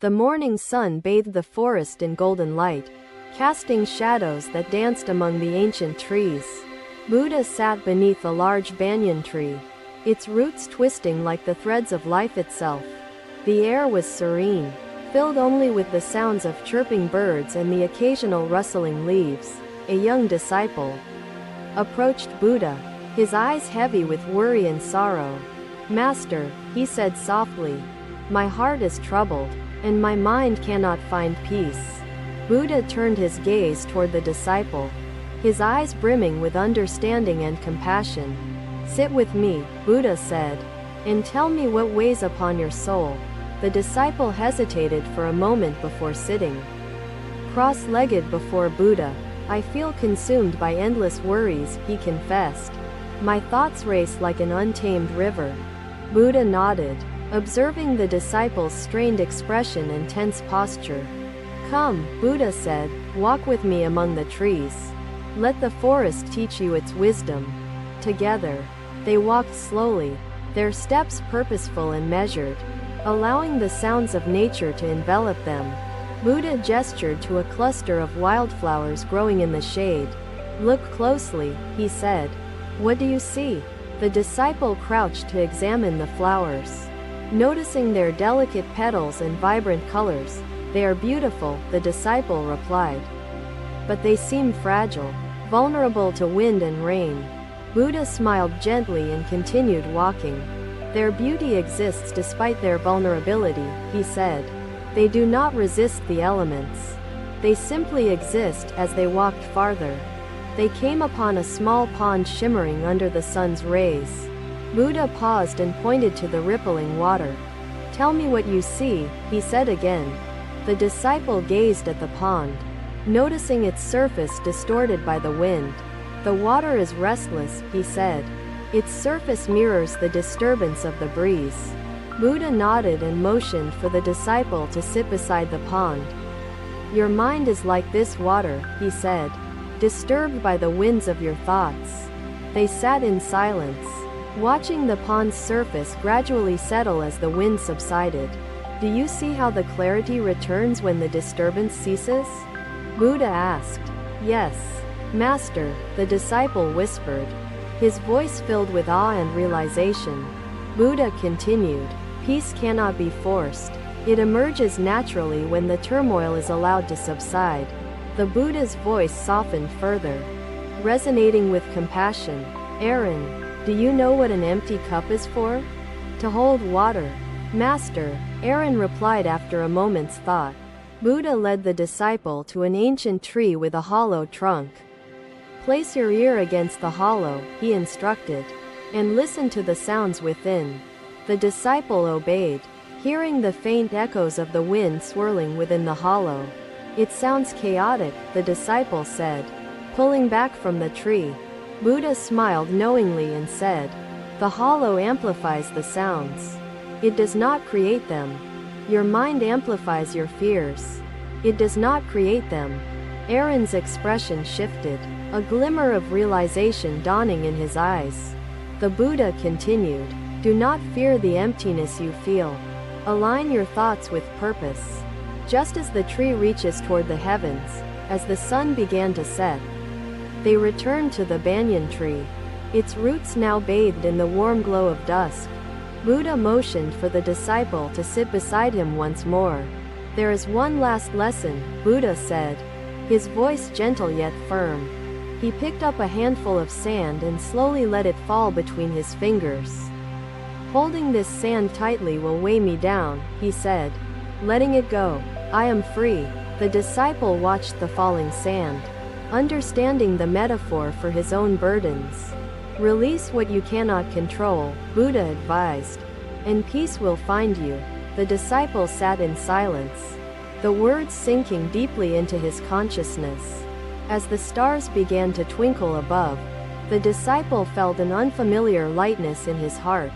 The morning sun bathed the forest in golden light, casting shadows that danced among the ancient trees. Buddha sat beneath a large banyan tree, its roots twisting like the threads of life itself. The air was serene, filled only with the sounds of chirping birds and the occasional rustling leaves. A young disciple approached Buddha, his eyes heavy with worry and sorrow. "Master," he said softly, "my heart is troubled, and my mind cannot find peace." Buddha turned his gaze toward the disciple, his eyes brimming with understanding and compassion. "Sit with me," Buddha said, "and tell me what weighs upon your soul." The disciple hesitated for a moment before sitting. Cross-legged before Buddha, "I feel consumed by endless worries," he confessed. "My thoughts race like an untamed river." Buddha nodded, observing the disciple's strained expression and tense posture. "Come," Buddha said, "walk with me among the trees. Let the forest teach you its wisdom." Together, they walked slowly, their steps purposeful and measured, allowing the sounds of nature to envelop them. Buddha gestured to a cluster of wildflowers growing in the shade. "Look closely," he said. "What do you see?" The disciple crouched to examine the flowers. Noticing their delicate petals and vibrant colors, "They are beautiful," the disciple replied. "But they seem fragile, vulnerable to wind and rain." Buddha smiled gently and continued walking. "Their beauty exists despite their vulnerability," he said. "They do not resist the elements. They simply exist." As they walked farther, they came upon a small pond shimmering under the sun's rays. Buddha paused and pointed to the rippling water. "Tell me what you see," he said again. The disciple gazed at the pond, noticing its surface distorted by the wind. "The water is restless," he said. "Its surface mirrors the disturbance of the breeze." Buddha nodded and motioned for the disciple to sit beside the pond. "Your mind is like this water," he said, "disturbed by the winds of your thoughts." They sat in silence, watching the pond's surface gradually settle as the wind subsided. "Do you see how the clarity returns when the disturbance ceases?" Buddha asked. "Yes, Master," the disciple whispered, his voice filled with awe and realization. Buddha continued, "Peace cannot be forced. It emerges naturally when the turmoil is allowed to subside." The Buddha's voice softened further, resonating with compassion. "Aaron, do you know what an empty cup is for?" "To hold water, Master," Aaron replied after a moment's thought. Buddha led the disciple to an ancient tree with a hollow trunk. "Place your ear against the hollow," he instructed, "and listen to the sounds within." The disciple obeyed, hearing the faint echoes of the wind swirling within the hollow. "It sounds chaotic," the disciple said, pulling back from the tree. Buddha smiled knowingly and said, "The hollow amplifies the sounds. It does not create them. Your mind amplifies your fears. It does not create them." Aaron's expression shifted, a glimmer of realization dawning in his eyes. The Buddha continued, "Do not fear the emptiness you feel. Align your thoughts with purpose." Just as the tree reaches toward the heavens, as the sun began to set, they returned to the banyan tree, its roots now bathed in the warm glow of dusk. Buddha motioned for the disciple to sit beside him once more. "There is one last lesson," Buddha said, his voice gentle yet firm. He picked up a handful of sand and slowly let it fall between his fingers. "Holding this sand tightly will weigh me down," he said. "Letting it go, I am free." The disciple watched the falling sand, understanding the metaphor for his own burdens. "Release what you cannot control," Buddha advised, "and peace will find you." The disciple sat in silence, the words sinking deeply into his consciousness. As the stars began to twinkle above, the disciple felt an unfamiliar lightness in his heart.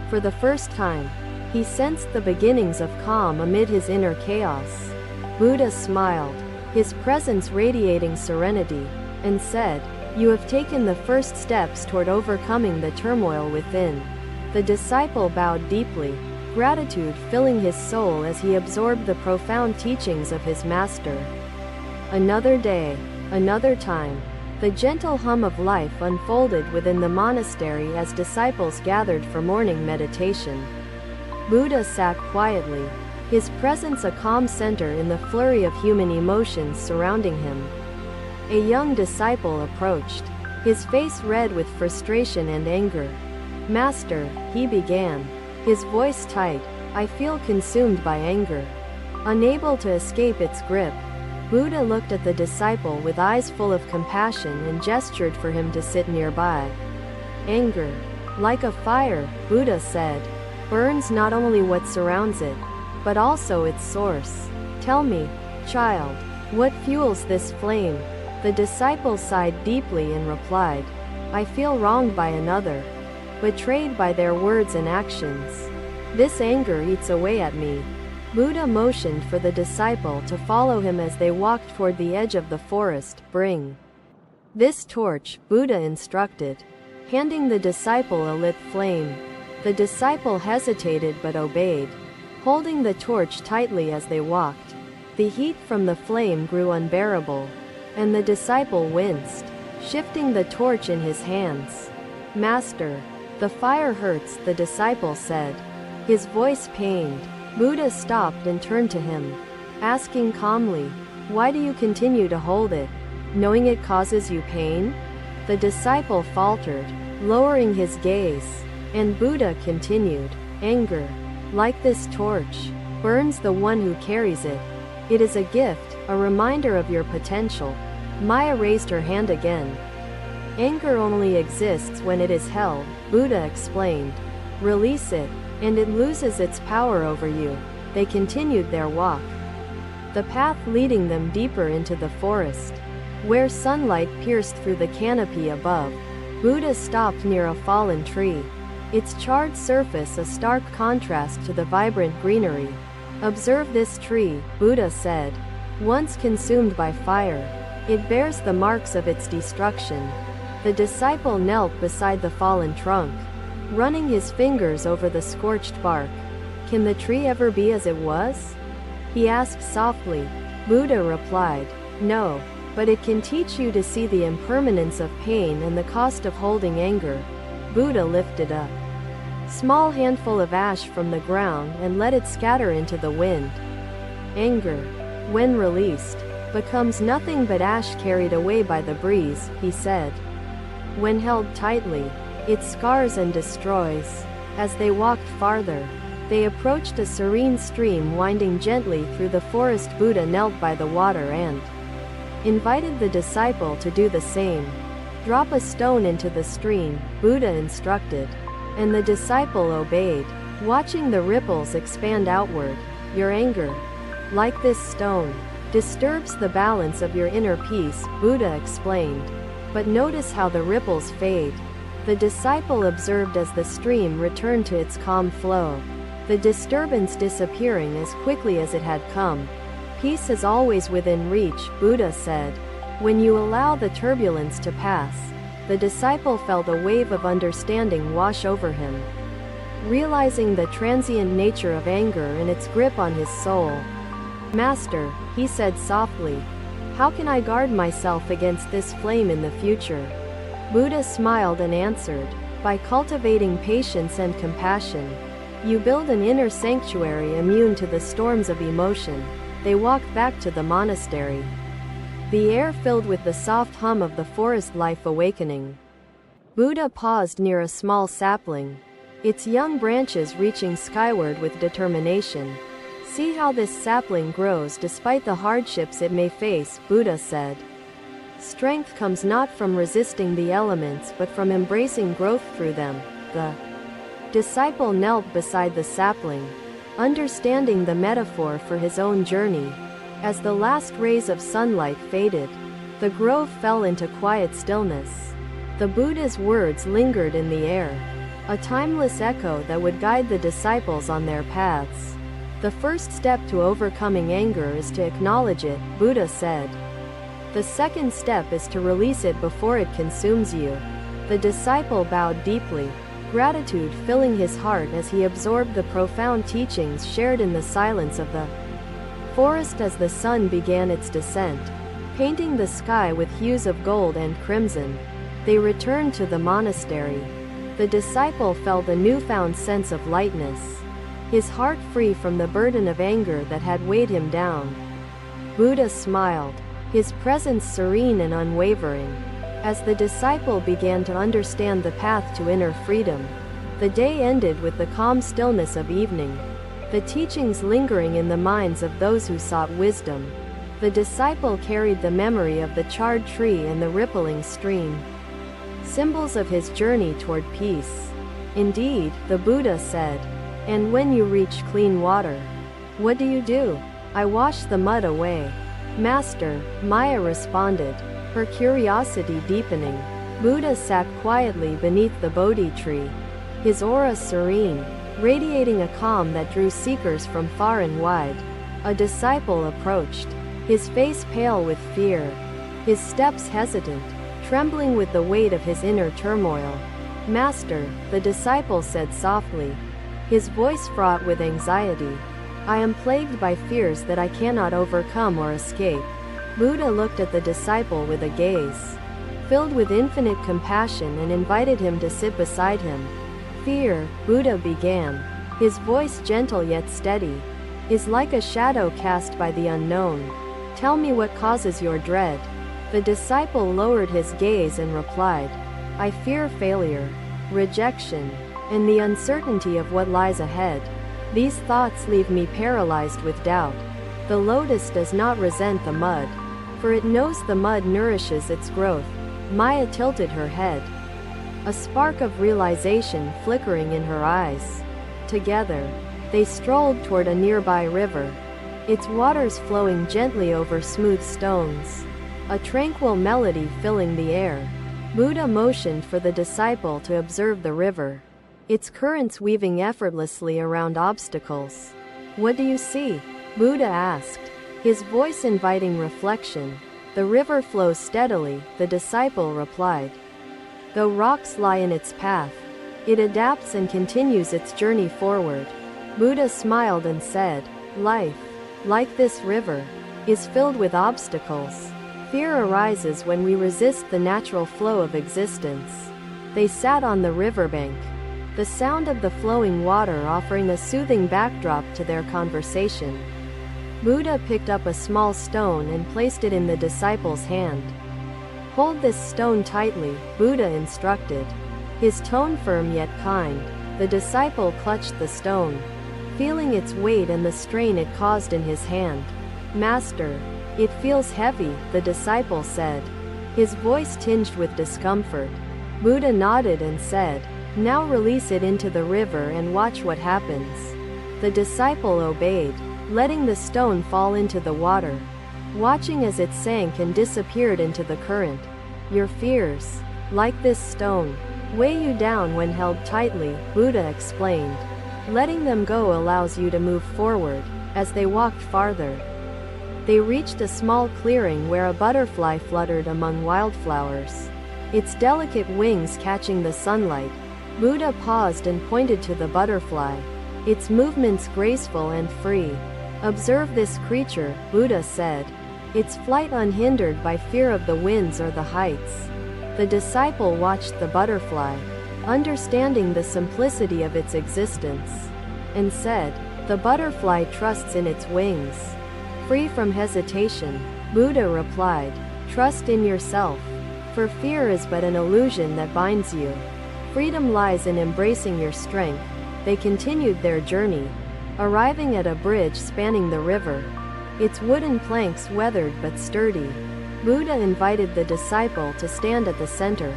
For the first time, he sensed the beginnings of calm amid his inner chaos. Buddha smiled, his presence radiating serenity, and said, "You have taken the first steps toward overcoming the turmoil within." The disciple bowed deeply, gratitude filling his soul as he absorbed the profound teachings of his master. Another day, another time. The gentle hum of life unfolded within the monastery as disciples gathered for morning meditation. Buddha sat quietly, his presence a calm center in the flurry of human emotions surrounding him. A young disciple approached, his face red with frustration and anger. "Master," he began, his voice tight, "I feel consumed by anger." Unable to escape its grip, Buddha looked at the disciple with eyes full of compassion and gestured for him to sit nearby. "Anger, like a fire," Buddha said, "burns not only what surrounds it, but also its source. Tell me, child, what fuels this flame?" The disciple sighed deeply and replied, "I feel wronged by another, betrayed by their words and actions. This anger eats away at me." Buddha motioned for the disciple to follow him as they walked toward the edge of the forest. "Bring this torch," Buddha instructed, handing the disciple a lit flame. The disciple hesitated but obeyed, holding the torch tightly as they walked. The heat from the flame grew unbearable, and the disciple winced, shifting the torch in his hands. "Master, the fire hurts," the disciple said, his voice pained. Buddha stopped and turned to him, asking calmly, "Why do you continue to hold it, knowing it causes you pain?" The disciple faltered, lowering his gaze, and Buddha continued, "Anger, like this torch, burns the one who carries it. It is a gift, a reminder of your potential." Maya raised her hand again. "Anger only exists when it is held," Buddha explained. "Release it, and it loses its power over you." They continued their walk, the path leading them deeper into the forest. Where sunlight pierced through the canopy above, Buddha stopped near a fallen tree, its charred surface a stark contrast to the vibrant greenery. "Observe this tree," Buddha said. "Once consumed by fire, it bears the marks of its destruction." The disciple knelt beside the fallen trunk, running his fingers over the scorched bark. "Can the tree ever be as it was?" he asked softly. Buddha replied, "No, but it can teach you to see the impermanence of pain and the cost of holding anger." Buddha lifted a small handful of ash from the ground and let it scatter into the wind. "Anger, when released, becomes nothing but ash carried away by the breeze," he said. "When held tightly, it scars and destroys." As they walked farther, they approached a serene stream winding gently through the forest. Buddha knelt by the water and invited the disciple to do the same. "Drop a stone into the stream," Buddha instructed, and the disciple obeyed, watching the ripples expand outward. "Your anger, like this stone, disturbs the balance of your inner peace," Buddha explained. "But notice how the ripples fade." The disciple observed as the stream returned to its calm flow, the disturbance disappearing as quickly as it had come. "Peace is always within reach," Buddha said. "When you allow the turbulence to pass." The disciple felt a wave of understanding wash over him, realizing the transient nature of anger and its grip on his soul. "Master," he said softly, "how can I guard myself against this flame in the future?" Buddha smiled and answered, "By cultivating patience and compassion, you build an inner sanctuary immune to the storms of emotion." They walked back to the monastery, the air filled with the soft hum of the forest life awakening. Buddha paused near a small sapling, its young branches reaching skyward with determination. "See how this sapling grows despite the hardships it may face," Buddha said. "Strength comes not from resisting the elements but from embracing growth through them." The disciple knelt beside the sapling, understanding the metaphor for his own journey. As the last rays of sunlight faded, the grove fell into quiet stillness. The Buddha's words lingered in the air, a timeless echo that would guide the disciples on their paths. "The first step to overcoming anger is to acknowledge it," Buddha said. "The second step is to release it before it consumes you." The disciple bowed deeply, gratitude filling his heart as he absorbed the profound teachings shared in the silence of the forest as the sun began its descent, painting the sky with hues of gold and crimson. They returned to the monastery. The disciple felt a newfound sense of lightness, his heart free from the burden of anger that had weighed him down. Buddha smiled, his presence serene and unwavering. As the disciple began to understand the path to inner freedom, the day ended with the calm stillness of evening, the teachings lingering in the minds of those who sought wisdom. The disciple carried the memory of the charred tree and the rippling stream, symbols of his journey toward peace. Indeed, the Buddha said, "And when you reach clean water, what do? I wash the mud away." "Master," Maya responded, her curiosity deepening. Buddha sat quietly beneath the Bodhi tree, his aura serene, radiating a calm that drew seekers from far and wide. A disciple approached, his face pale with fear, his steps hesitant, trembling with the weight of his inner turmoil. "Master," the disciple said softly, his voice fraught with anxiety, "I am plagued by fears that I cannot overcome or escape." Buddha looked at the disciple with a gaze filled with infinite compassion and invited him to sit beside him. "Fear," Buddha began, his voice gentle yet steady, "is like a shadow cast by the unknown. Tell me what causes your dread." The disciple lowered his gaze and replied, "I fear failure, rejection, and the uncertainty of what lies ahead. These thoughts leave me paralyzed with doubt." The lotus does not resent the mud, for it knows the mud nourishes its growth. Maya tilted her head, a spark of realization flickering in her eyes. Together, they strolled toward a nearby river, its waters flowing gently over smooth stones, a tranquil melody filling the air. Buddha motioned for the disciple to observe the river, its currents weaving effortlessly around obstacles. "What do you see?" Buddha asked, his voice inviting reflection. "The river flows steadily," the disciple replied. "Though rocks lie in its path, it adapts and continues its journey forward." Buddha smiled and said, "Life, like this river, is filled with obstacles. Fear arises when we resist the natural flow of existence." They sat on the riverbank, the sound of the flowing water offering a soothing backdrop to their conversation. Buddha picked up a small stone and placed it in the disciple's hand. "Hold this stone tightly," Buddha instructed, his tone firm yet kind. The disciple clutched the stone, feeling its weight and the strain it caused in his hand. "Master, it feels heavy," the disciple said, his voice tinged with discomfort. Buddha nodded and said, "Now release it into the river and watch what happens." The disciple obeyed, letting the stone fall into the water, watching as it sank and disappeared into the current. "Your fears, like this stone, weigh you down when held tightly," Buddha explained. "Letting them go allows you to move forward." As they walked farther, they reached a small clearing where a butterfly fluttered among wildflowers, its delicate wings catching the sunlight. Buddha paused and pointed to the butterfly, its movements graceful and free. "Observe this creature," Buddha said, its flight unhindered by fear of the winds or the heights. The disciple watched the butterfly, understanding the simplicity of its existence, and said, "The butterfly trusts in its wings." Free from hesitation, Buddha replied, "Trust in yourself, for fear is but an illusion that binds you. Freedom lies in embracing your strength." They continued their journey, arriving at a bridge spanning the river, its wooden planks weathered but sturdy. Buddha invited the disciple to stand at the center,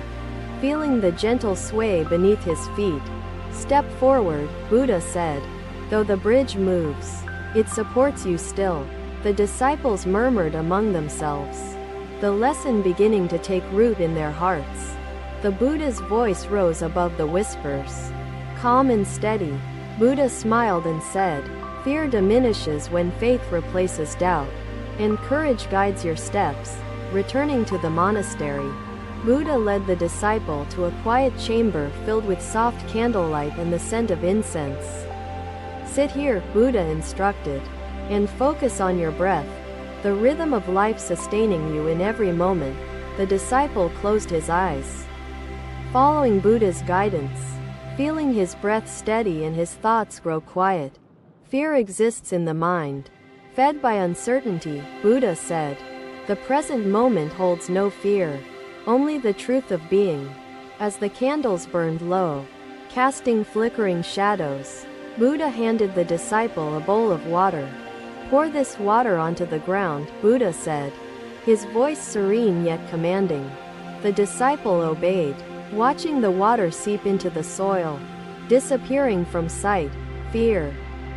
feeling the gentle sway beneath his feet. "Step forward," Buddha said. "Though the bridge moves, it supports you still." The disciples murmured among themselves, the lesson beginning to take root in their hearts. The Buddha's voice rose above the whispers, calm and steady. Buddha smiled and said, "Fear diminishes when faith replaces doubt, and courage guides your steps." Returning to the monastery, Buddha led the disciple to a quiet chamber filled with soft candlelight and the scent of incense. "Sit here," Buddha instructed, "and focus on your breath, the rhythm of life sustaining you in every moment." The disciple closed his eyes, following Buddha's guidance, feeling his breath steady and his thoughts grow quiet. "Fear exists in the mind, fed by uncertainty," Buddha said. "The present moment holds no fear, only the truth of being." As the candles burned low, casting flickering shadows, Buddha handed the disciple a bowl of water. "Pour this water onto the ground," Buddha said, his voice serene yet commanding. The disciple obeyed, watching the water seep into the soil, disappearing from sight. "Fear,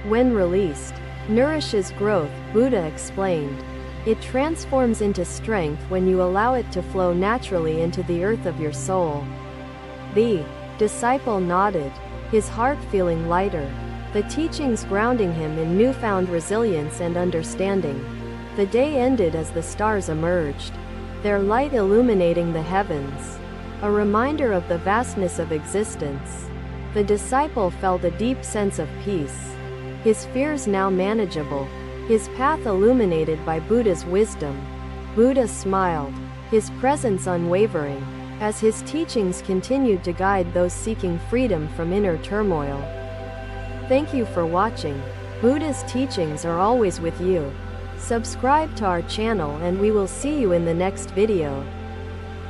when released, nourishes growth," Buddha explained. "It transforms into strength when you allow it to flow naturally into the earth of your soul." The disciple nodded, his heart feeling lighter, the teachings grounding him in newfound resilience and understanding. The day ended as the stars emerged, their light illuminating the heavens, a reminder of the vastness of existence. The disciple felt a deep sense of peace, his fears now manageable, his path illuminated by Buddha's wisdom. Buddha smiled, his presence unwavering, as his teachings continued to guide those seeking freedom from inner turmoil. Thank you for watching. Buddha's teachings are always with you. Subscribe to our channel and we will see you in the next video.